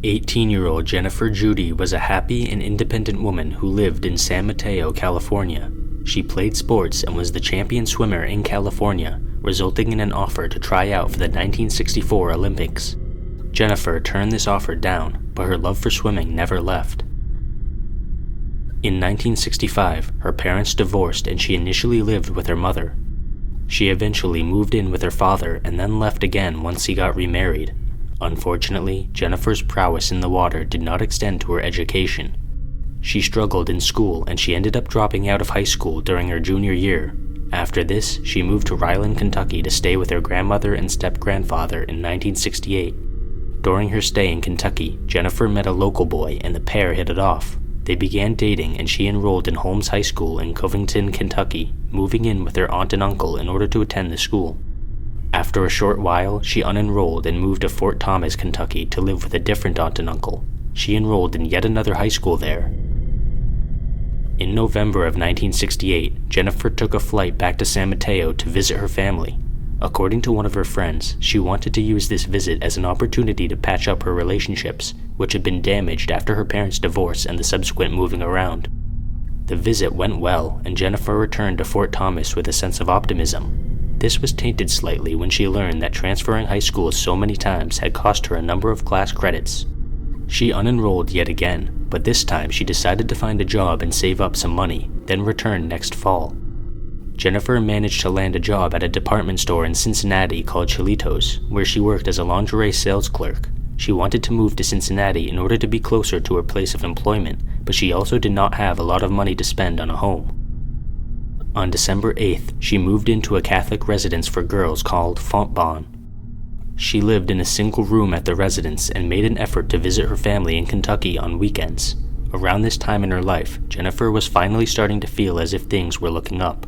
"18-year-old Jennifer Judy was a happy and independent woman who lived in San Mateo, California. She played sports and was the champion swimmer in California, resulting in an offer to try out for the 1964 Olympics. Jennifer turned this offer down, but her love for swimming never left. In 1965, her parents divorced and she initially lived with her mother. She eventually moved in with her father and then left again once he got remarried. Unfortunately, Jennifer's prowess in the water did not extend to her education. She struggled in school and she ended up dropping out of high school during her junior year. After this, she moved to Ryland, Kentucky to stay with her grandmother and step-grandfather in 1968. During her stay in Kentucky, Jennifer met a local boy and the pair hit it off. They began dating and she enrolled in Holmes High School in Covington, Kentucky, moving in with her aunt and uncle in order to attend the school. After a short while, she unenrolled and moved to Fort Thomas, Kentucky to live with a different aunt and uncle. She enrolled in yet another high school there. In November of 1968, Jennifer took a flight back to San Mateo to visit her family. According to one of her friends, she wanted to use this visit as an opportunity to patch up her relationships, which had been damaged after her parents' divorce and the subsequent moving around. The visit went well, and Jennifer returned to Fort Thomas with a sense of optimism. This was tainted slightly when she learned that transferring high schools so many times had cost her a number of class credits. She unenrolled yet again, but this time she decided to find a job and save up some money, then return next fall. Jennifer managed to land a job at a department store in Cincinnati called Chilitos, where she worked as a lingerie sales clerk. She wanted to move to Cincinnati in order to be closer to her place of employment, but she also did not have a lot of money to spend on a home. On December 8th, she moved into a Catholic residence for girls called Fontbonne. She lived in a single room at the residence and made an effort to visit her family in Kentucky on weekends. Around this time in her life, Jennifer was finally starting to feel as if things were looking up.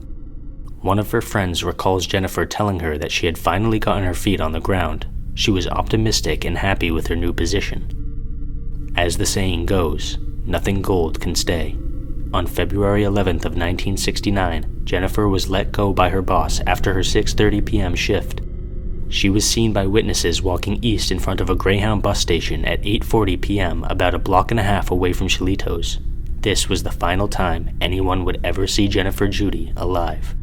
One of her friends recalls Jennifer telling her that she had finally gotten her feet on the ground. She was optimistic and happy with her new position. As the saying goes, nothing gold can stay. On February 11th of 1969, Jennifer was let go by her boss after her 6:30 p.m. shift. She was seen by witnesses walking east in front of a Greyhound bus station at 8:40 p.m. about a block and a half away from Chilitos. This was the final time anyone would ever see Jennifer Judy alive.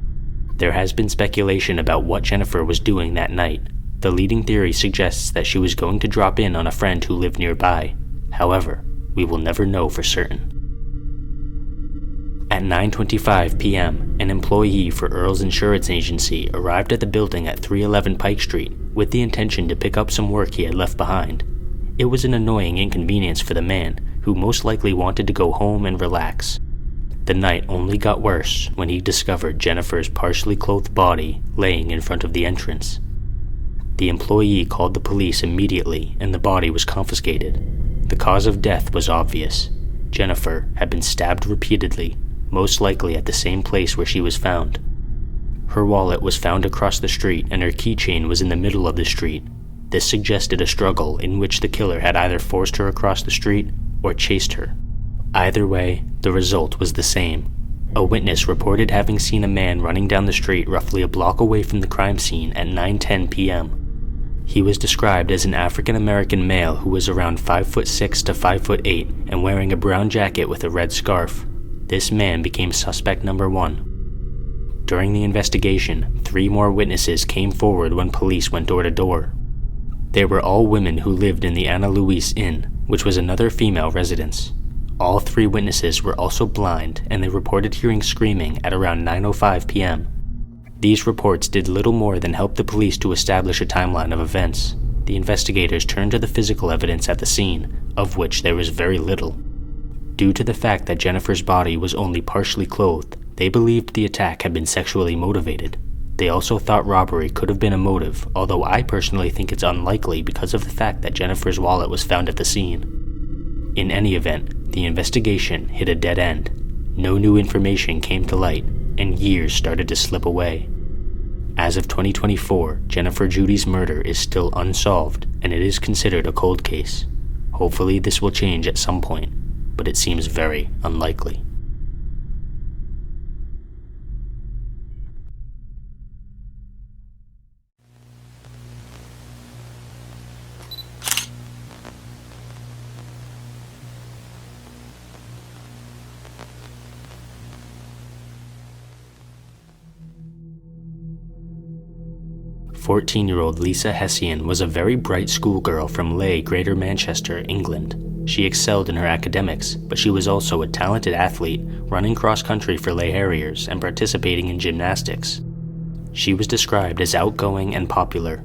There has been speculation about what Jennifer was doing that night. The leading theory suggests that she was going to drop in on a friend who lived nearby. However, we will never know for certain. At 9:25 p.m., an employee for Earl's Insurance Agency arrived at the building at 311 Pike Street with the intention to pick up some work he had left behind. It was an annoying inconvenience for the man, who most likely wanted to go home and relax. The night only got worse when he discovered Jennifer's partially clothed body laying in front of the entrance. The employee called the police immediately and the body was confiscated. The cause of death was obvious. Jennifer had been stabbed repeatedly, most likely at the same place where she was found. Her wallet was found across the street and her keychain was in the middle of the street. This suggested a struggle in which the killer had either forced her across the street or chased her. Either way, the result was the same. A witness reported having seen a man running down the street roughly a block away from the crime scene at 9:10 p.m. He was described as an African-American male who was around 5'6" to 5'8" and wearing a brown jacket with a red scarf. This man became suspect number 1. During the investigation, 3 more witnesses came forward when police went door to door. They were all women who lived in the Ana Luis Inn, which was another female residence. All 3 witnesses were also blind, and they reported hearing screaming at around 9:05 p.m. These reports did little more than help the police to establish a timeline of events. The investigators turned to the physical evidence at the scene, of which there was very little. Due to the fact that Jennifer's body was only partially clothed, they believed the attack had been sexually motivated. They also thought robbery could have been a motive, although I personally think it's unlikely because of the fact that Jennifer's wallet was found at the scene. In any event, the investigation hit a dead end. No new information came to light, and years started to slip away. As of 2024, Jennifer Judy's murder is still unsolved, and it is considered a cold case. Hopefully this will change at some point, but it seems very unlikely. "14-year-old Lisa Hessian was a very bright schoolgirl from Leigh, Greater Manchester, England. She excelled in her academics, but she was also a talented athlete, running cross-country for Leigh Harriers and participating in gymnastics. She was described as outgoing and popular.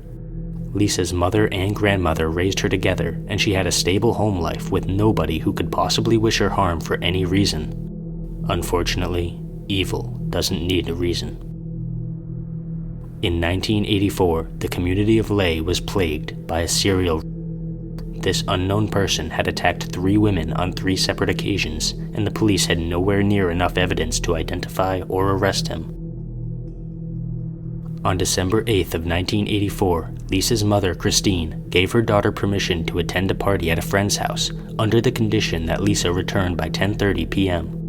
Lisa's mother and grandmother raised her together, and she had a stable home life with nobody who could possibly wish her harm for any reason. Unfortunately, evil doesn't need a reason. In 1984, the community of Leigh was plagued by a serial. This unknown person had attacked 3 women on 3 separate occasions, and the police had nowhere near enough evidence to identify or arrest him. On December 8th of 1984, Lisa's mother, Christine, gave her daughter permission to attend a party at a friend's house, under the condition that Lisa return by 10:30 p.m.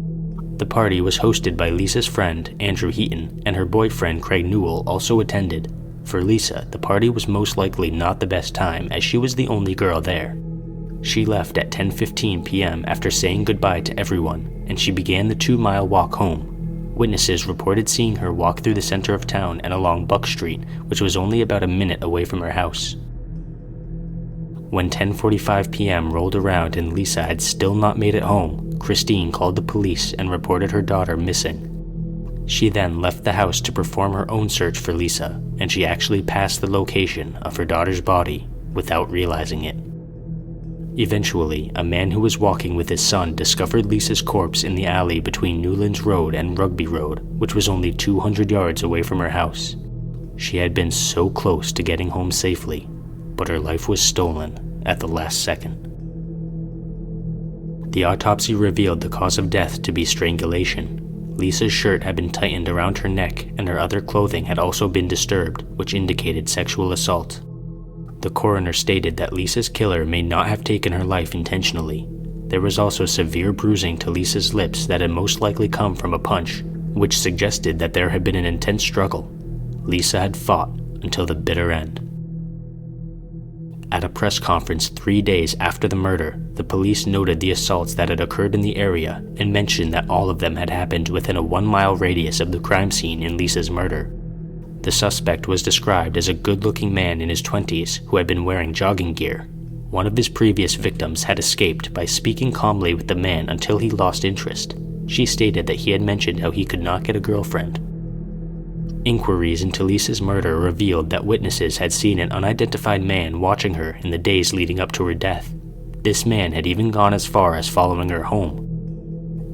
The party was hosted by Lisa's friend, Andrew Heaton, and her boyfriend, Craig Newell, also attended. For Lisa, the party was most likely not the best time, as she was the only girl there. She left at 10:15 p.m. after saying goodbye to everyone, and she began the 2-mile walk home. Witnesses reported seeing her walk through the center of town and along Buck Street, which was only about a minute away from her house. When 10:45 p.m. rolled around and Lisa had still not made it home, Christine called the police and reported her daughter missing. She then left the house to perform her own search for Lisa, and she actually passed the location of her daughter's body without realizing it. Eventually, a man who was walking with his son discovered Lisa's corpse in the alley between Newlands Road and Rugby Road, which was only 200 yards away from her house. She had been so close to getting home safely, but her life was stolen at the last second. The autopsy revealed the cause of death to be strangulation. Lisa's shirt had been tightened around her neck, and her other clothing had also been disturbed, which indicated sexual assault. The coroner stated that Lisa's killer may not have taken her life intentionally. There was also severe bruising to Lisa's lips that had most likely come from a punch, which suggested that there had been an intense struggle. Lisa had fought until the bitter end. At a press conference 3 days after the murder, the police noted the assaults that had occurred in the area and mentioned that all of them had happened within a 1-mile radius of the crime scene in Lisa's murder. The suspect was described as a good-looking man in his 20s who had been wearing jogging gear. One of his previous victims had escaped by speaking calmly with the man until he lost interest. She stated that he had mentioned how he could not get a girlfriend. Inquiries into Lisa's murder revealed that witnesses had seen an unidentified man watching her in the days leading up to her death. This man had even gone as far as following her home.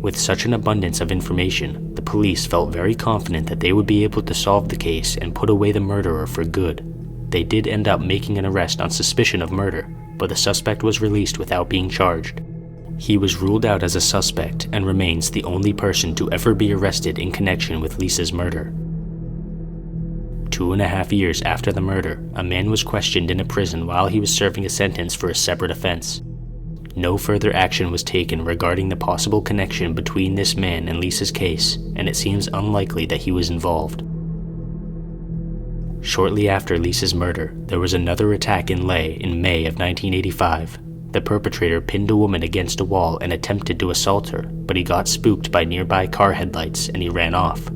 With such an abundance of information, the police felt very confident that they would be able to solve the case and put away the murderer for good. They did end up making an arrest on suspicion of murder, but the suspect was released without being charged. He was ruled out as a suspect and remains the only person to ever be arrested in connection with Lisa's murder. 2.5 years after the murder, a man was questioned in a prison while he was serving a sentence for a separate offense. No further action was taken regarding the possible connection between this man and Lisa's case, and it seems unlikely that he was involved. Shortly after Lisa's murder, there was another attack in Leigh in May of 1985. The perpetrator pinned a woman against a wall and attempted to assault her, but he got spooked by nearby car headlights and he ran off.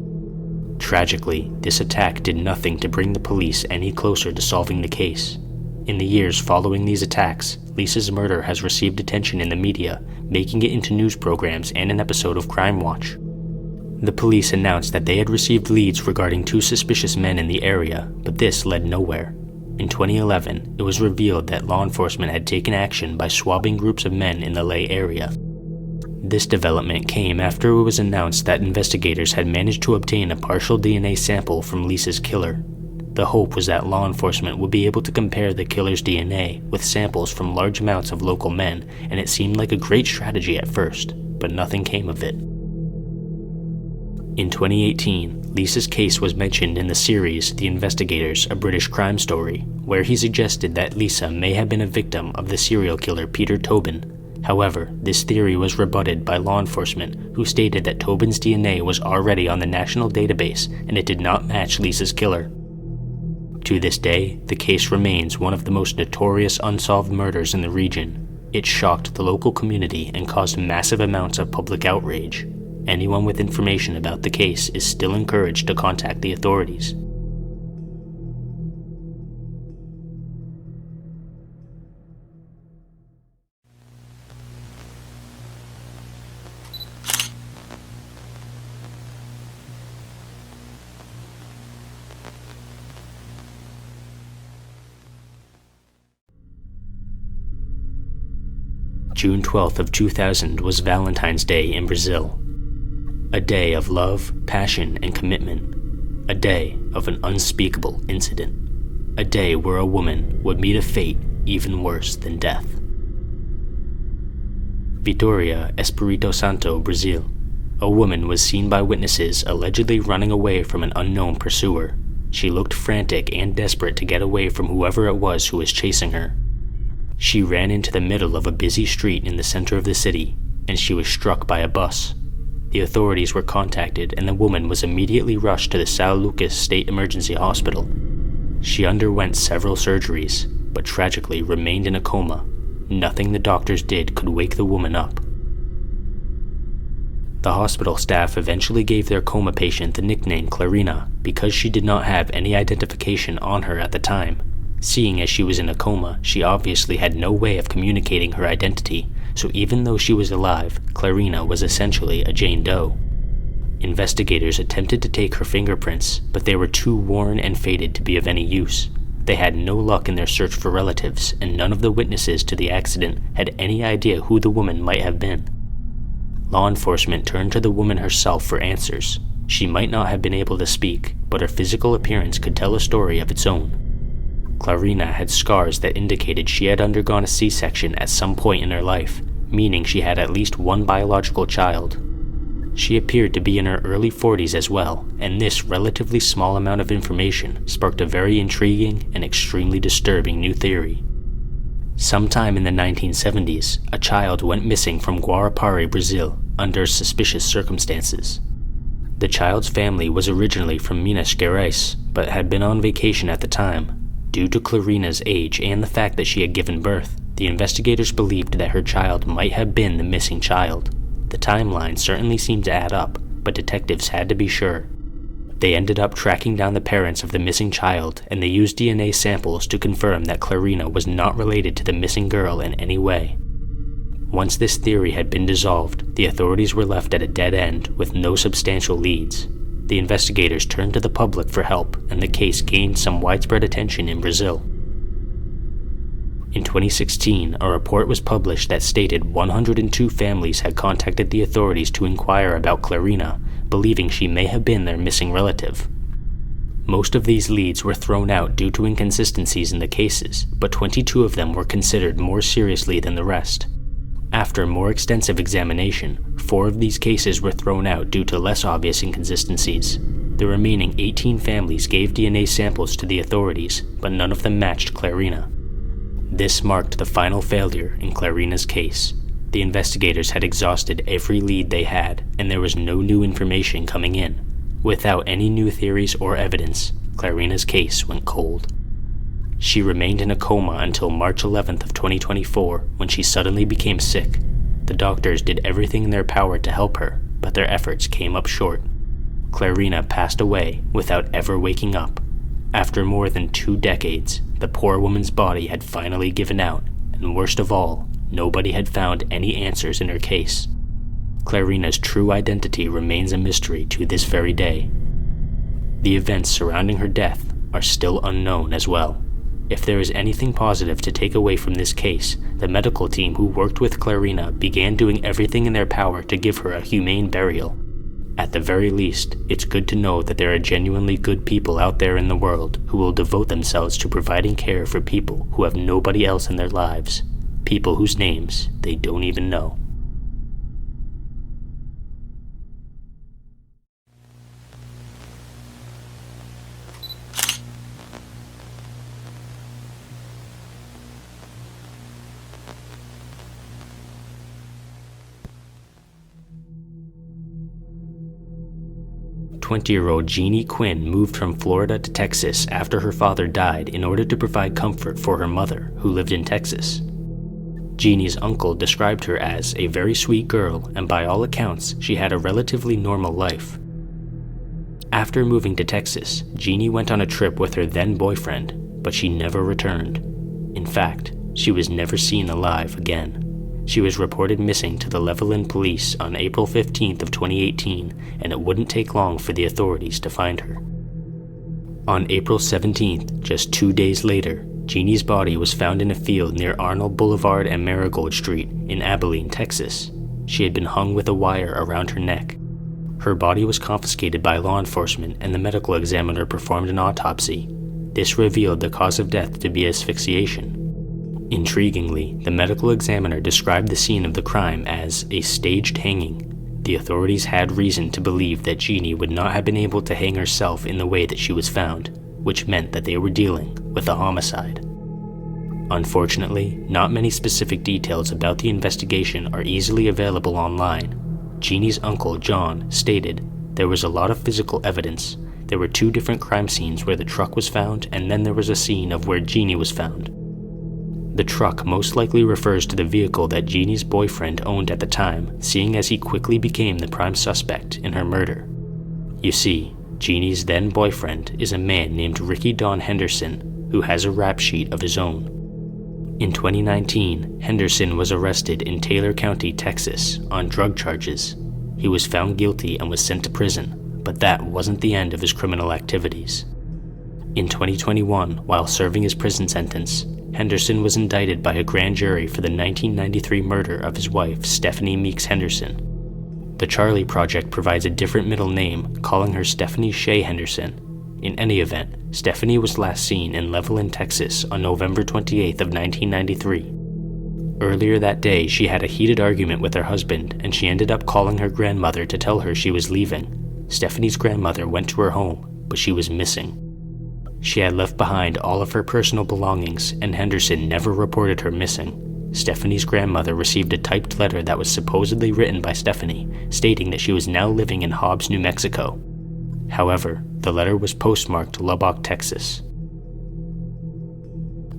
Tragically, this attack did nothing to bring the police any closer to solving the case. In the years following these attacks, Lisa's murder has received attention in the media, making it into news programs and an episode of Crime Watch. The police announced that they had received leads regarding 2 suspicious men in the area, but this led nowhere. In 2011, it was revealed that law enforcement had taken action by swabbing groups of men in the Leigh area. This development came after it was announced that investigators had managed to obtain a partial DNA sample from Lisa's killer. The hope was that law enforcement would be able to compare the killer's DNA with samples from large amounts of local men, and it seemed like a great strategy at first, but nothing came of it. In 2018, Lisa's case was mentioned in the series The Investigators, a British crime story, where he suggested that Lisa may have been a victim of the serial killer Peter Tobin. However, this theory was rebutted by law enforcement, who stated that Tobin's DNA was already on the national database and it did not match Lisa's killer. To this day, the case remains one of the most notorious unsolved murders in the region. It shocked the local community and caused massive amounts of public outrage. Anyone with information about the case is still encouraged to contact the authorities. June 12th of 2000 was Valentine's Day in Brazil. A day of love, passion, and commitment. A day of an unspeakable incident. A day where a woman would meet a fate even worse than death. Vitória, Espírito Santo, Brazil. A woman was seen by witnesses allegedly running away from an unknown pursuer. She looked frantic and desperate to get away from whoever it was who was chasing her. She ran into the middle of a busy street in the center of the city, and she was struck by a bus. The authorities were contacted and the woman was immediately rushed to the São Lucas State Emergency Hospital. She underwent several surgeries, but tragically remained in a coma. Nothing the doctors did could wake the woman up. The hospital staff eventually gave their coma patient the nickname Clarina because she did not have any identification on her at the time. Seeing as she was in a coma, she obviously had no way of communicating her identity, so even though she was alive, Clarina was essentially a Jane Doe. Investigators attempted to take her fingerprints, but they were too worn and faded to be of any use. They had no luck in their search for relatives, and none of the witnesses to the accident had any idea who the woman might have been. Law enforcement turned to the woman herself for answers. She might not have been able to speak, but her physical appearance could tell a story of its own. Clarina had scars that indicated she had undergone a C-section at some point in her life, meaning she had at least one biological child. She appeared to be in her early 40s as well, and this relatively small amount of information sparked a very intriguing and extremely disturbing new theory. Sometime in the 1970s, a child went missing from Guarapari, Brazil, under suspicious circumstances. The child's family was originally from Minas Gerais, but had been on vacation at the time. Due to Clarina's age and the fact that she had given birth, the investigators believed that her child might have been the missing child. The timeline certainly seemed to add up, but detectives had to be sure. They ended up tracking down the parents of the missing child, and they used DNA samples to confirm that Clarina was not related to the missing girl in any way. Once this theory had been dissolved, the authorities were left at a dead end with no substantial leads. The investigators turned to the public for help, and the case gained some widespread attention in Brazil. In 2016, a report was published that stated 102 families had contacted the authorities to inquire about Clarina, believing she may have been their missing relative. Most of these leads were thrown out due to inconsistencies in the cases, but 22 of them were considered more seriously than the rest. After more extensive examination, 4 of these cases were thrown out due to less obvious inconsistencies. The remaining 18 families gave DNA samples to the authorities, but none of them matched Clarina. This marked the final failure in Clarina's case. The investigators had exhausted every lead they had, and there was no new information coming in. Without any new theories or evidence, Clarina's case went cold. She remained in a coma until March 11th of 2024, when she suddenly became sick. The doctors did everything in their power to help her, but their efforts came up short. Clarina passed away without ever waking up. After more than 2 decades, the poor woman's body had finally given out, and worst of all, nobody had found any answers in her case. Clarina's true identity remains a mystery to this very day. The events surrounding her death are still unknown as well. If there is anything positive to take away from this case, the medical team who worked with Clarina began doing everything in their power to give her a humane burial. At the very least, it's good to know that there are genuinely good people out there in the world who will devote themselves to providing care for people who have nobody else in their lives, people whose names they don't even know. "20-year-old Genie Quinn moved from Florida to Texas after her father died in order to provide comfort for her mother, who lived in Texas. Genie's uncle described her as a very sweet girl, and by all accounts, she had a relatively normal life. After moving to Texas, Genie went on a trip with her then-boyfriend, but she never returned. In fact, she was never seen alive again. She was reported missing to the Levelland police on April 15th of 2018, and it wouldn't take long for the authorities to find her. On April 17th, just 2 days later, Genie's body was found in a field near Arnold Boulevard and Marigold Street in Abilene, Texas. She had been hung with a wire around her neck. Her body was confiscated by law enforcement, and the medical examiner performed an autopsy. This revealed the cause of death to be asphyxiation. Intriguingly, the medical examiner described the scene of the crime as a staged hanging. The authorities had reason to believe that Genie would not have been able to hang herself in the way that she was found, which meant that they were dealing with a homicide. Unfortunately, not many specific details about the investigation are easily available online. Genie's uncle, John, stated, "There was a lot of physical evidence. There were 2 different crime scenes where the truck was found, and then there was a scene of where Genie was found. The truck most likely refers to the vehicle that Genie's boyfriend owned at the time, seeing as he quickly became the prime suspect in her murder. You see, Genie's then boyfriend is a man named Ricky Don Henderson, who has a rap sheet of his own. In 2019, Henderson was arrested in Taylor County, Texas, on drug charges. He was found guilty and was sent to prison, but that wasn't the end of his criminal activities. In 2021, while serving his prison sentence, Henderson was indicted by a grand jury for the 1993 murder of his wife, Stephanie Meeks Henderson. The Charlie Project provides a different middle name, calling her Stephanie Shea Henderson. In any event, Stephanie was last seen in Levelland, Texas on November 28th of 1993. Earlier that day, she had a heated argument with her husband, and she ended up calling her grandmother to tell her she was leaving. Stephanie's grandmother went to her home, but she was missing. She had left behind all of her personal belongings, and Henderson never reported her missing. Stephanie's grandmother received a typed letter that was supposedly written by Stephanie, stating that she was now living in Hobbs, New Mexico. However, the letter was postmarked Lubbock, Texas.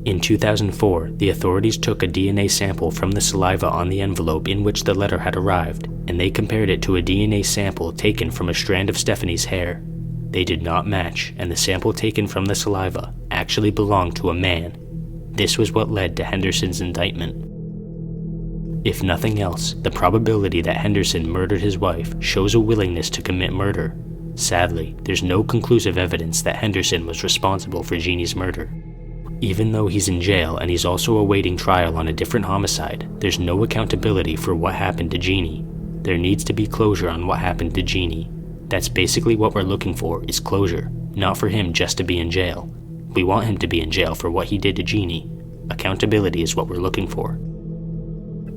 In 2004, the authorities took a DNA sample from the saliva on the envelope in which the letter had arrived, and they compared it to a DNA sample taken from a strand of Stephanie's hair. They did not match, and the sample taken from the saliva actually belonged to a man. This was what led to Henderson's indictment. If nothing else, the probability that Henderson murdered his wife shows a willingness to commit murder. Sadly, there's no conclusive evidence that Henderson was responsible for Genie's murder. Even though he's in jail and he's also awaiting trial on a different homicide, there's no accountability for what happened to Genie. There needs to be closure on what happened to Genie. That's basically what we're looking for, is closure, not for him just to be in jail. We want him to be in jail for what he did to Genie. Accountability is what we're looking for.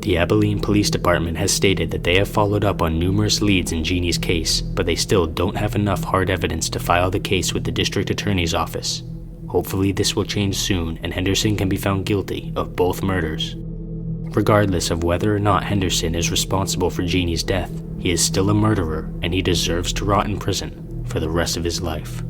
The Abilene Police Department has stated that they have followed up on numerous leads in Genie's case, but they still don't have enough hard evidence to file the case with the district attorney's office. Hopefully this will change soon and Henderson can be found guilty of both murders. Regardless of whether or not Henderson is responsible for Genie's death, he is still a murderer and he deserves to rot in prison for the rest of his life.